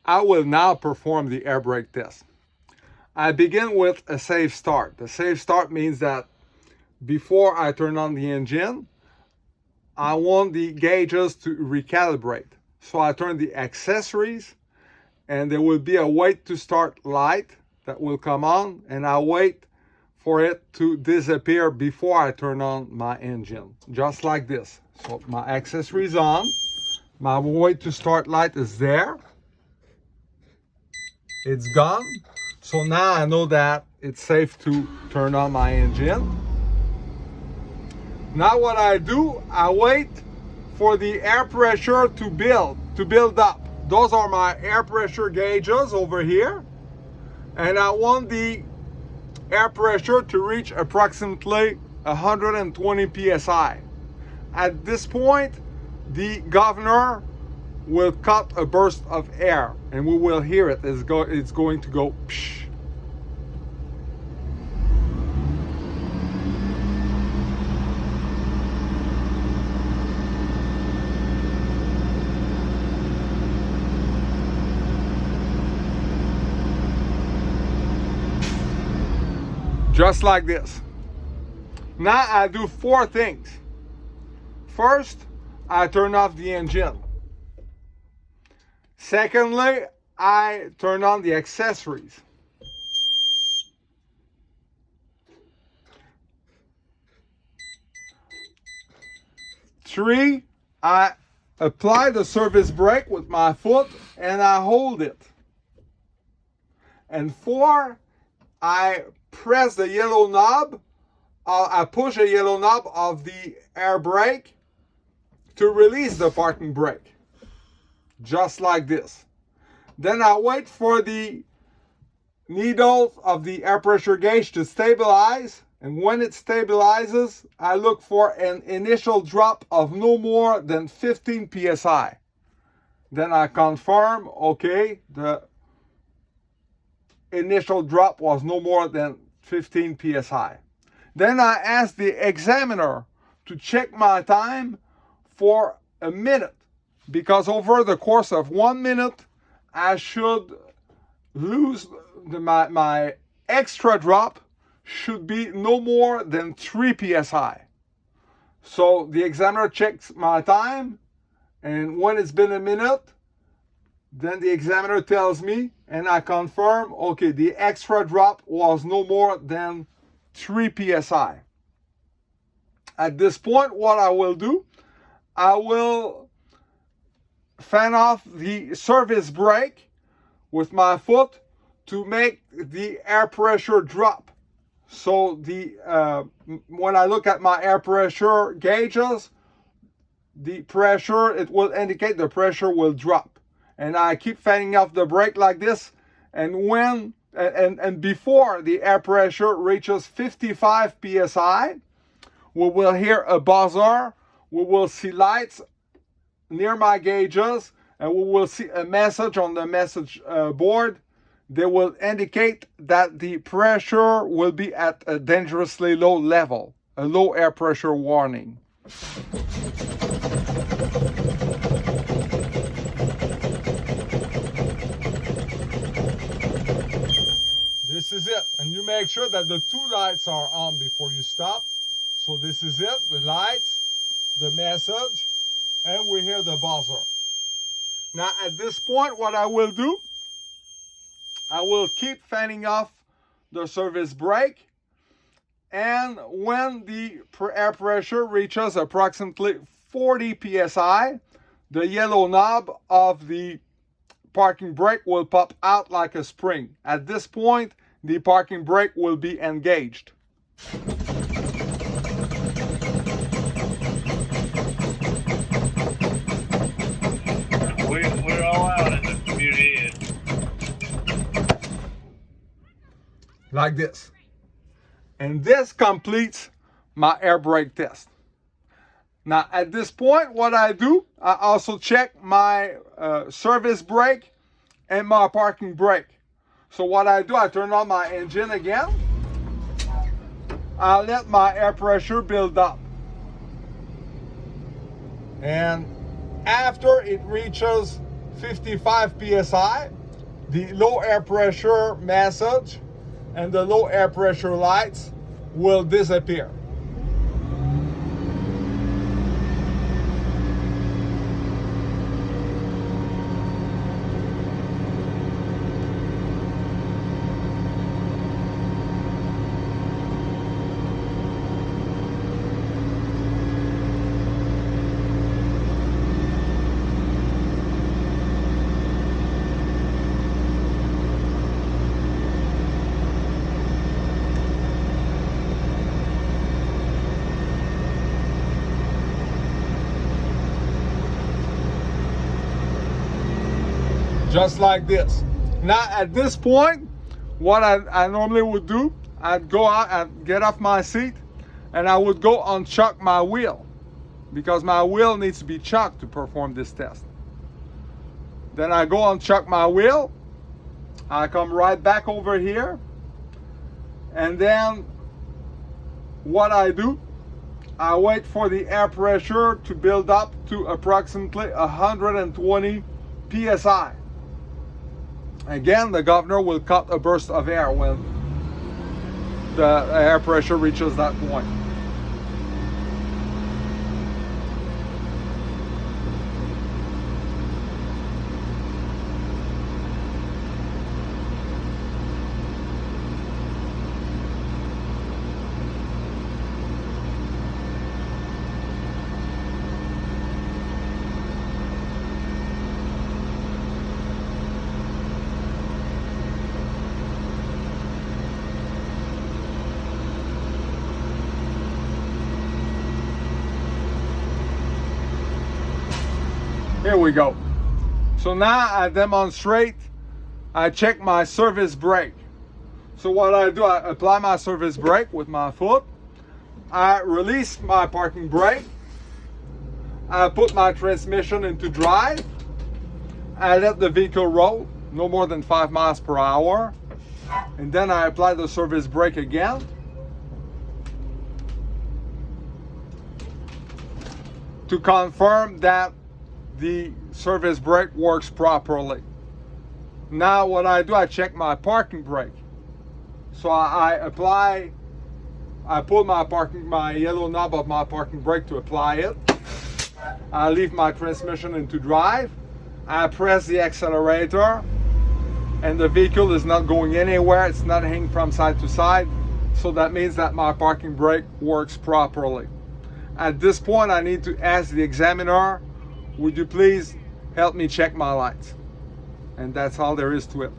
I will now perform the air brake test. I begin with a safe start. The safe start means that before I turn on the engine, I want the gauges to recalibrate. So I turn the accessories, and there will be a wait to start light that will come on, and I wait for it to disappear before I turn on my engine, just like this. So my accessories on, my wait to start light is there. It's gone. So now I know that it's safe to turn on my engine. Now what I do, I wait for the air pressure to build up. Those are my air pressure gauges over here. And I want the air pressure to reach approximately 120 psi. At this point, the governor will cut a burst of air, and we will hear it. It's going to go psh. Just like this. Now I do 4 things. First, I turn off the engine. Secondly, I turn on the accessories. Three, I apply the service brake with my foot and I hold it. And 4, I press the yellow knob. I push the yellow knob of the air brake to release the parking brake. Just like this. Then I wait for the needle of the air pressure gauge to stabilize, and when it stabilizes, I look for an initial drop of no more than 15 psi. Then I confirm, okay, the initial drop was no more than 15 psi. Then I ask the examiner to check my time for a minute, because over the course of 1 minute, I should lose my extra drop should be no more than 3 psi. So the examiner checks my time, and when it's been a minute, then the examiner tells me, and I confirm, okay, the extra drop was no more than 3 psi. At this point, what I will do, I will fan off the service brake with my foot to make the air pressure drop. So when I look at my air pressure gauges, the pressure, it will indicate the pressure will drop. And I keep fanning off the brake like this, and when and before the air pressure reaches 55 psi, we will hear a buzzer, we will see lights near my gauges, and we will see a message on the message board. They will indicate that the pressure will be at a dangerously low level, a low air pressure warning. This is it, and you make sure that the 2 lights are on before you stop. So this is it, the lights, the message, and we hear the buzzer. Now at this point, what I will do, I will keep fanning off the service brake, and when the air pressure reaches approximately 40 psi, the yellow knob of the parking brake will pop out like a spring. At this point, the parking brake will be engaged. We're all out in the community. Like this. And this completes my air brake test. Now at this point, what I do, I also check my service brake and my parking brake. So what I do, I turn on my engine again. I let my air pressure build up. And after it reaches 55 psi, the low air pressure message and the low air pressure lights will disappear. Just like this. Now at this point, what I normally would do, I'd go out and get off my seat and I would go unchuck my wheel, because my wheel needs to be chucked to perform this test. Then I go unchuck my wheel, I come right back over here, and then what I do, I wait for the air pressure to build up to approximately 120 psi. Again, the governor will cut a burst of air when the air pressure reaches that point. Here we go. So now I demonstrate, I check my service brake. So what I do, I apply my service brake with my foot. I release my parking brake. I put my transmission into drive. I let the vehicle roll no more than 5 miles per hour. And then I apply the service brake again. To confirm that the service brake works properly. Now what I do, I check my parking brake. So I pull my yellow knob of my parking brake to apply it. I leave my transmission into drive. I press the accelerator and the vehicle is not going anywhere. It's not hanging from side to side. So that means that my parking brake works properly. At this point, I need to ask the examiner, would you please help me check my lights? And that's all there is to it.